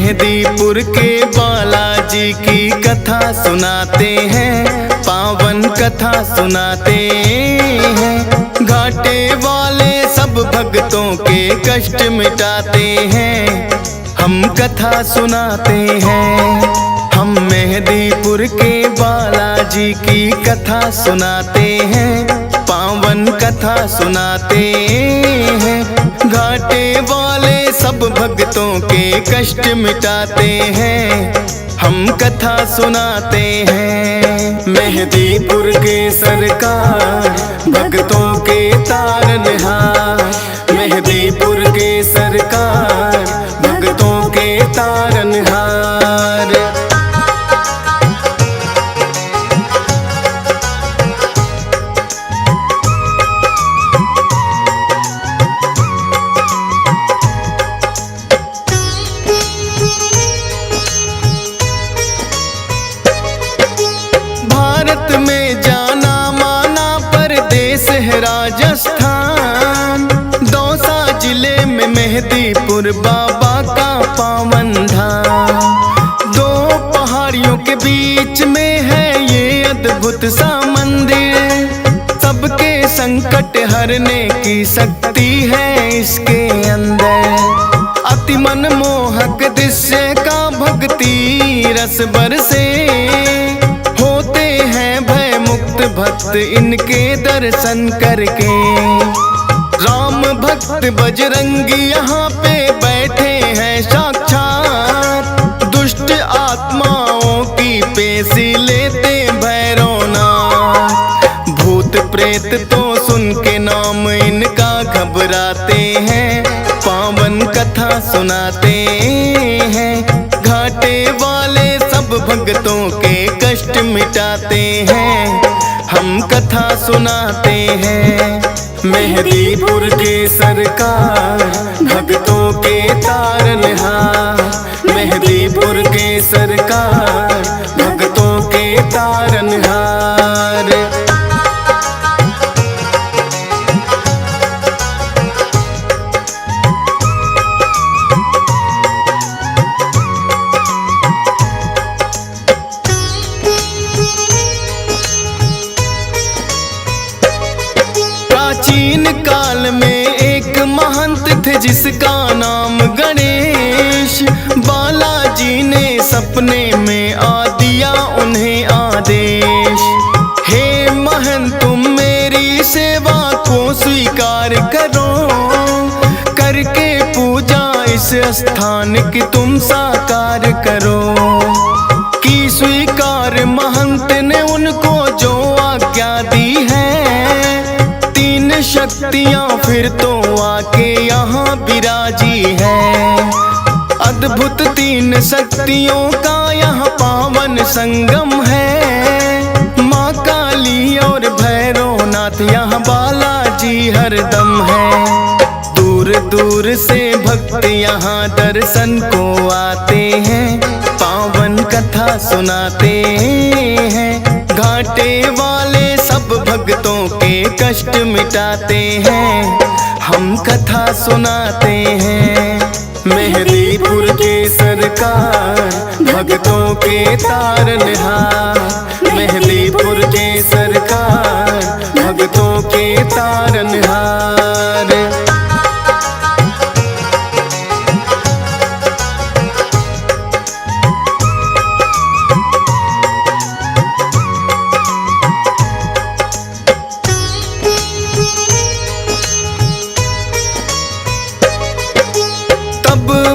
मेहंदीपुर के बालाजी की कथा सुनाते हैं, पावन कथा सुनाते हैं। घाटे वाले सब भक्तों के कष्ट मिटाते हैं, हम कथा सुनाते हैं। हम मेहंदीपुर के बालाजी की कथा सुनाते हैं, पावन कथा सुनाते हैं। घाटे वाले सब भक्तों के कष्ट मिटाते हैं, हम कथा सुनाते हैं। मेहंदीपुर के सरकार भक्तों के तारनहार, मेहंदीपुर के सरकार भक्तों के तारनहार। में जाना माना परदेश है राजस्थान, दौसा जिले में मेहंदीपुर बाबा का पावन धाम। दो पहाड़ियों के बीच में है ये अद्भुत सा मंदिर, सबके संकट हरने की शक्ति है इसके अंदर। अति मनमोहक दृश्य का भक्ति रस बरसे, भक्त इनके दर्शन करके। राम भक्त बजरंगी यहाँ पे बैठे हैं साक्षात, दुष्ट आत्माओं की पेशी लेते भैरवनाथ। भूत प्रेत तो सुन के नाम इनका घबराते हैं, पावन कथा सुनाते हैं। घाटे वाले सब भक्तों के कष्ट मिटाते हैं, हम कथा सुनाते हैं। मेहंदीपुर के सरकार भक्तों के तारनहार, मेहंदीपुर के सरकार भक्तों के तारनहार। प्राचीन काल में एक महंत थे जिसका नाम गणेश। बालाजी ने सपने में आ दिया उन्हें आदेश, हे महंत तुम मेरी सेवा को स्वीकार करो, करके पूजा इस स्थान की तुम साकार करो। की स्वीकार महंत ने उनको जो आज्ञा दी है, शक्तियां फिर तो आके यहाँ विराजी है। अद्भुत तीन शक्तियों का यहाँ पावन संगम है, माँ काली और भैरवनाथ यहाँ बालाजी हरदम है। दूर दूर से भक्त यहाँ दर्शन को आते हैं, पावन कथा सुनाते हैं। घाटे वाले सब भक्तों के कष्ट मिटाते हैं, हम कथा सुनाते हैं। मेहंदीपुर के सरकार भक्तों के तारनहार, मेहंदीपुर के सरकार भक्तों के तारनहार।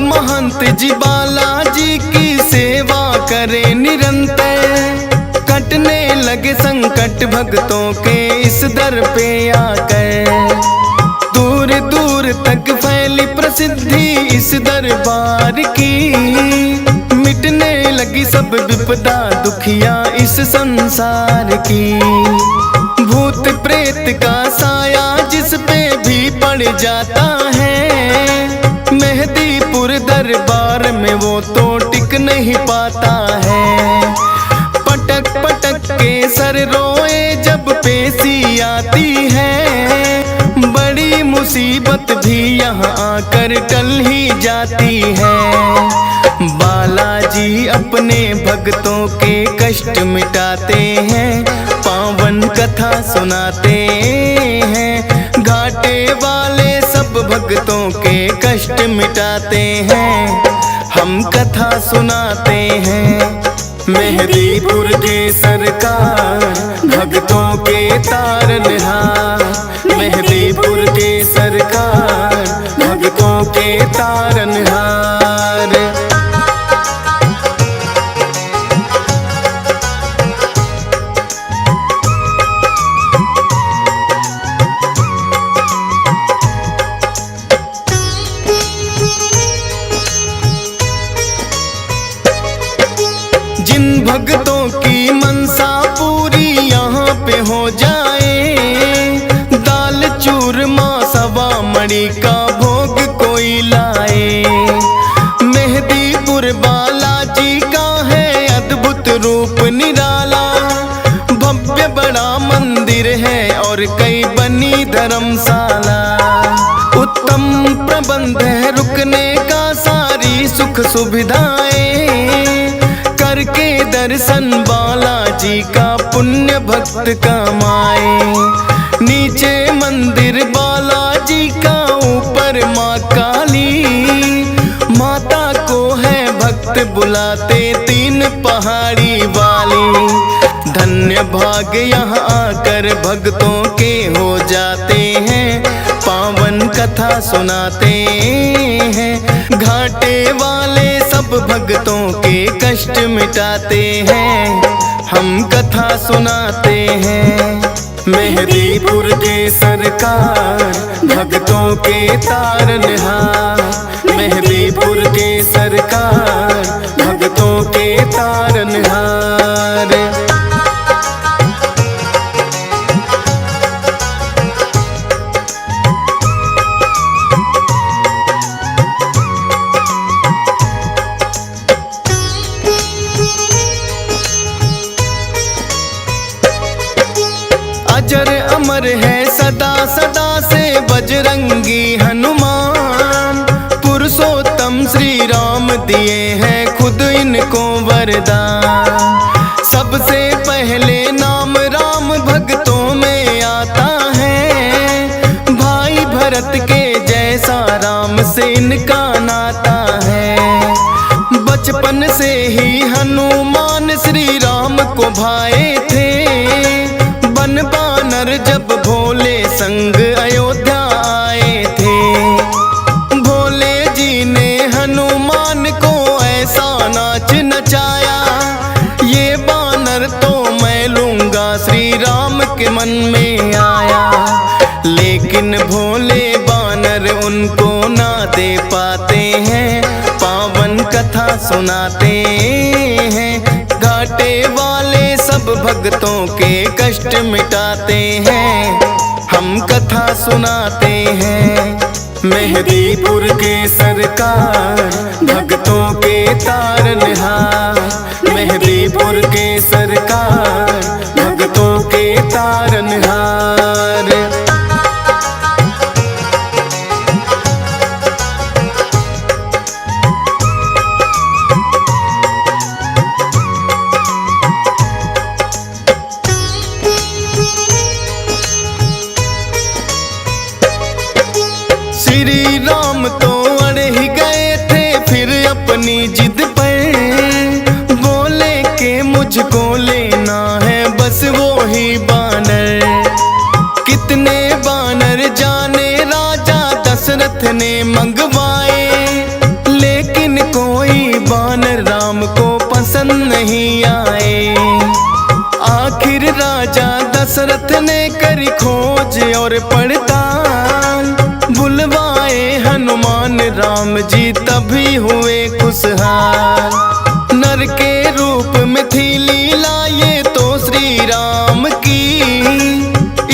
महंत जी बालाजी की सेवा करे निरंतर, कटने लगे संकट भक्तों के इस दर पे आकर। दूर दूर तक फैली प्रसिद्धि इस दरबार की, मिटने लगी सब विपदा दुखिया इस संसार की। भूत प्रेत का साया जिस पे भी पड़ जाता है, मेहंदीपुर दरबार में वो तो टिक नहीं पाता है। पटक पटक के सर रोए जब पेशी आती है, बड़ी मुसीबत भी यहाँ आकर टल ही जाती है। अपने भक्तों के कष्ट मिटाते हैं, पावन कथा सुनाते हैं। घाटे वाले सब भक्तों के कष्ट मिटाते हैं, हम कथा सुनाते हैं। मेहदीपुर के सरकार भक्तों के तारनहार, मेहदीपुर के सरकार भक्तों के तारनहार। जिन भक्तों की मनसा पूरी यहाँ पे हो जाए, दाल चूरमा सवा मणि का भोग कोई लाए। मेहदीपुर बालाजी का है अद्भुत रूप निराला, भव्य बड़ा मंदिर है और कई बनी धर्मशाला। उत्तम प्रबंध है रुकने का, सारी सुख सुविधाएं, करके दर्शन बालाजी का पुण्य भक्त कमाए। नीचे मंदिर बालाजी का, ऊपर माँ काली, माता को है भक्त बुलाते तीन पहाड़ी वाली। धन्य भाग यहाँ आकर भक्तों के हो जाते हैं, पावन कथा सुनाते हैं। घाटे वाले सब भक्तों के कष्ट मिटाते हैं, हम कथा सुनाते हैं। मेहदीपुर के सरकार भक्तों के तारनहार, मेहदीपुर के सरकार भक्तों के तारनहार। अजर अमर है सदा सदा से बजरंगी हनुमान, पुरुषोत्तम श्री राम दिए हैं खुद इनको वरदान। सबसे पहले नाम राम भक्तों में आता है, भाई भरत के जैसा राम से इनका नाता है। बचपन से ही हनुमान श्री राम को भाए थे, बन बानर जब भोले संग अयोध्या आए थे। भोले जी ने हनुमान को ऐसा नाच नचाया, ये बानर तो मैं लूंगा श्री राम के मन में आया। लेकिन भोले बानर उनको ना दे पाते हैं, पावन कथा सुनाते हैं। घाटे वाले सब भक्तों के कष्ट मिटाते हैं, हम कथा सुनाते हैं। मेहदीपुर के सरकार भक्तों के तारनहार, मेहदीपुर के सरकार भक्तों के तारनहार। श्री राम तो अड़ ही गए थे फिर अपनी जिद पर, बोले के मुझको लेना है बस वो ही बानर। कितने बानर जाने राजा दशरथ ने मंगवाए, लेकिन कोई बानर राम को पसंद नहीं आए। आखिर राजा दशरथ ने करी खोज और पड़ताल, बुलवाए हनुमान राम जी तभी हुए खुशहाल। नर के रूप में थी लीला ये तो श्री राम की,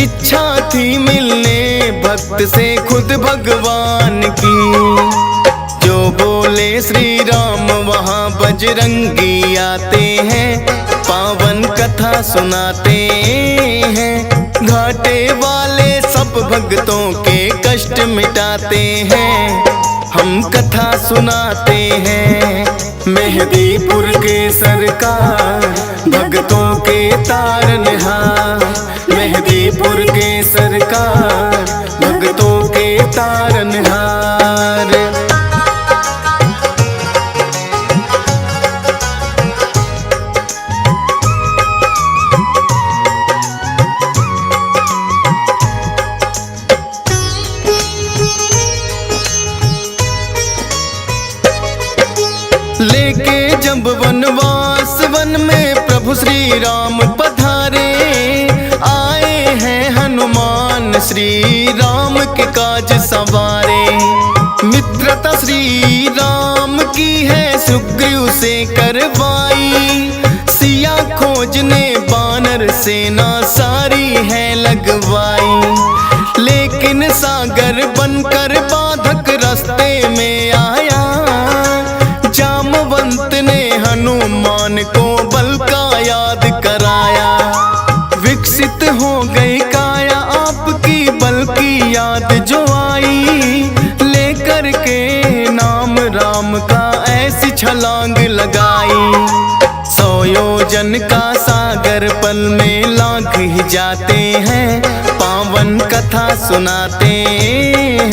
इच्छा थी मिलने भक्त से खुद भगवान की। जो बोले श्री राम वहाँ बजरंगी आते हैं, पावन कथा सुनाते हैं। घाटे वाले सब भक्तों के कष्ट मिटाते हैं, हम कथा सुनाते हैं। मेहदीपुर के सरकार भक्तों के तारनहार। मेहदीपुर के सरकार भक्तों के तारनहार। लेके जब वनवास वन में प्रभु श्री राम पधारे, आए हैं हनुमान श्री राम के काज सवारे। मित्रता श्री राम की है सुग्रीव से करवाई, सिया खोजने बानर सेना सारी है लगवाई। लेकिन सागर बनकर बाधक रास्ते में आया, जामवंत ने हनुमान को बल का याद कराया। विकसित हो गई काया आपकी बल की याद जो आई, लेकर के नाम राम का ऐसी छलांग लगाई। 100 योजन का सागर पल में लांघ ही जाते हैं, पावन कथा सुनाते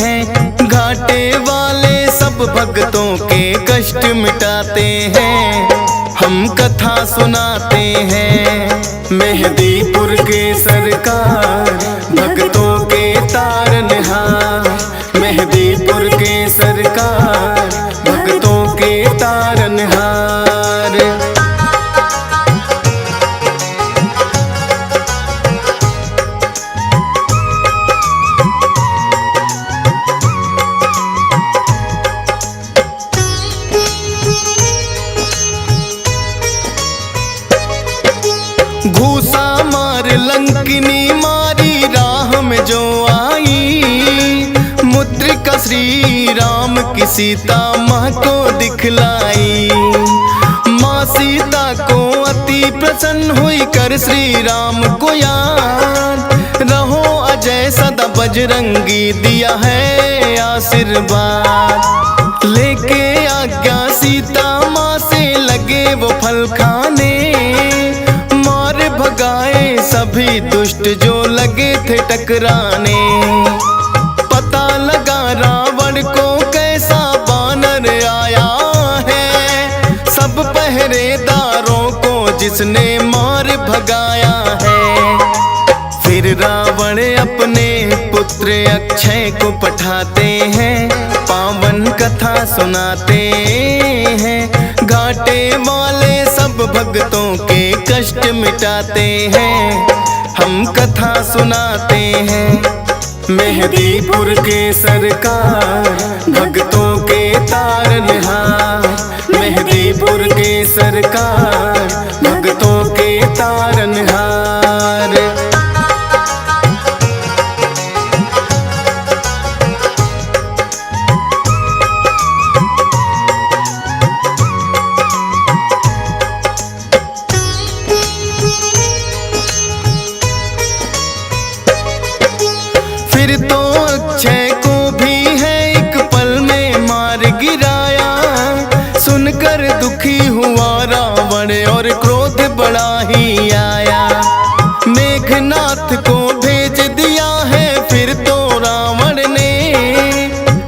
हैं। घाटे वाले सब भक्तों के कष्ट मिटाते हैं, हम कथा सुनाते हैं। मेहदीपुर के सरकार भक्तों के तारनहार। मेहदीपुर के सरकार भक्तों के तारनहार। घूसा मार लंकिनी मारी राह में जो आई, मुद्रिका श्री राम की सीता माँ को दिखलाई। माँ सीता को अति प्रसन्न हुई कर श्री राम को याद, रहो अजय सदा बजरंगी दिया है आशीर्वाद। लेके आज्ञा सीता माँ से लगे वो फल खाने, भगाए सभी दुष्ट जो लगे थे टकराने। पता लगा रावण को कैसा बानर आया है, सब पहरेदारों को जिसने मार भगाया है। फिर रावण अपने पुत्र अक्षय को पठाते हैं, पावन कथा सुनाते हैं। घाटे वाले सब भक्तों के कष्ट मिटाते हैं, हम कथा सुनाते हैं। मेहदीपुर के सरकार भक्तों के तारनहार। मेहदीपुर के सरकार भक्तों के तारनहार। फिर तो अक्षय को भी है एक पल में मार गिराया, सुनकर दुखी हुआ रावण और क्रोध बड़ा ही आया। मेघनाथ को भेज दिया है फिर तो रावण ने,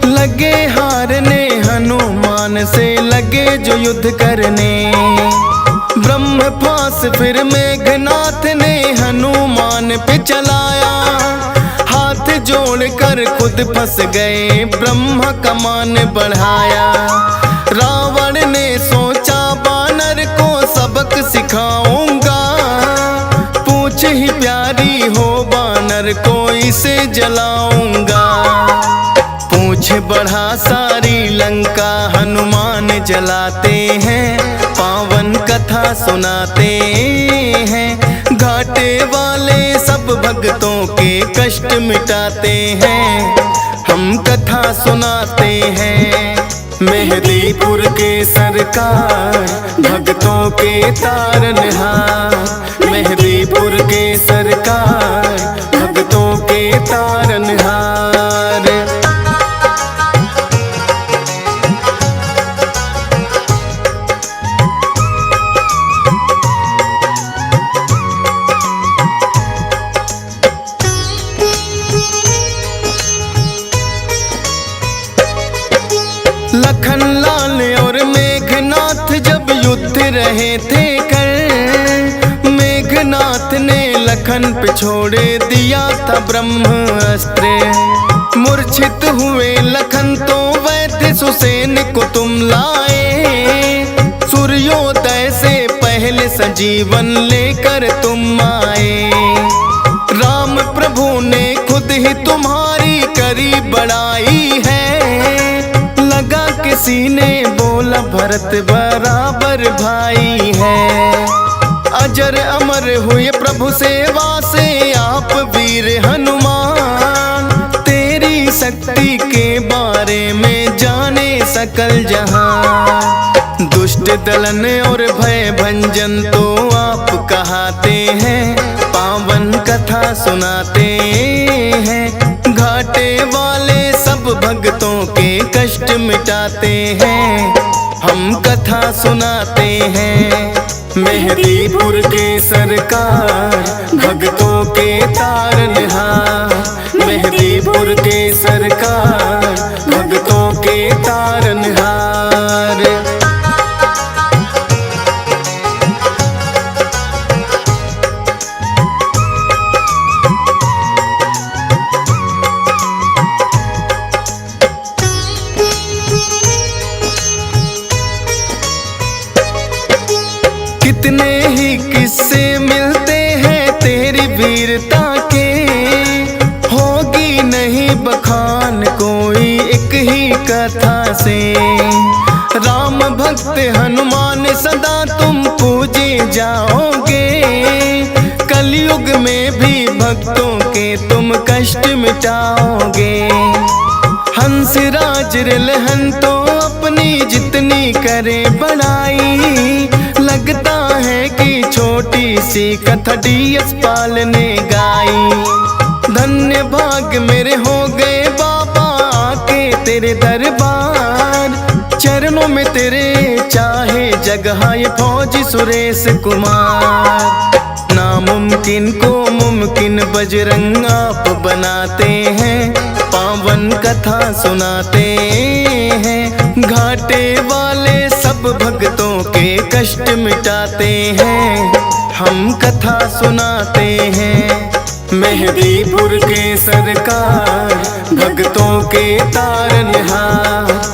लगे हारने हनुमान से लगे जो युद्ध करने। ब्रह्मपास फिर मेघनाथ ने हनुमान पे चलाया, हाथ जोड़कर खुद फंस गए ब्रह्मा कमान बढ़ाया। रावण ने सोचा बानर को सबक सिखाऊंगा, पूछ ही प्यारी हो बानर को इसे जलाऊंगा। पूछ बढ़ा सारी लंका हनुमान जलाते हैं, पावन कथा सुनाते हैं। घाटे वाले सब भक्तों के कष्ट मिटाते हैं, हम कथा सुनाते हैं। मेहदीपुर के सरकार भक्तों के तारनहार। मेहदीपुर के सरकार भक्तों के तारनहार। लखन पे छोड़े दिया था ब्रह्मास्त्र। मूर्छित हुए लखन तो वैद्य सुसेन को तुम लाए। सूर्योदय से पहले संजीवन लेकर तुम आए। राम प्रभु ने खुद ही तुम्हारी करी बड़ाई है। लगा किसी ने बोला भरत बराबर भाई है। अजर अमर हुए प्रभु सेवा से आप वीर हनुमान। तेरी शक्ति के बारे में जाने सकल जहां। दुष्ट दलन और भय भंजन तो आप कहाते हैं। पावन कथा सुनाते हैं। घाटे वाले सब भक्तों के कष्ट मिटाते हैं। हम कथा सुनाते हैं। मेहदीपुर के सरकार भक्तों के तारनहार। मेहदीपुर के सरकार भक्तों के तारनहार। कितने ही किस्से मिलते हैं तेरी वीरता के। होगी नहीं बखान कोई एक ही कथा से। राम भक्त हनुमान सदा तुम पूजे जाओगे। कलयुग में भी भक्तों के तुम कष्ट मिटाओगे। हंसराज रिलहन तो अपनी जितनी करे बड़ाई। लगता है कि छोटी सी कथा DS पाल ने गाई। धन्य भाग मेरे हो गए बाबा आके तेरे दरबार। चरणों में तेरे चाहे जगह ये फौजी सुरेश कुमार। नामुमकिन को मुमकिन बजरंग आप बनाते हैं। पावन कथा सुनाते हैं। घाटे वाले सब भक्तों के कष्ट मिटाते हैं। हम कथा सुनाते हैं। मेहदीपुर के सरकार भक्तों के तारनहार।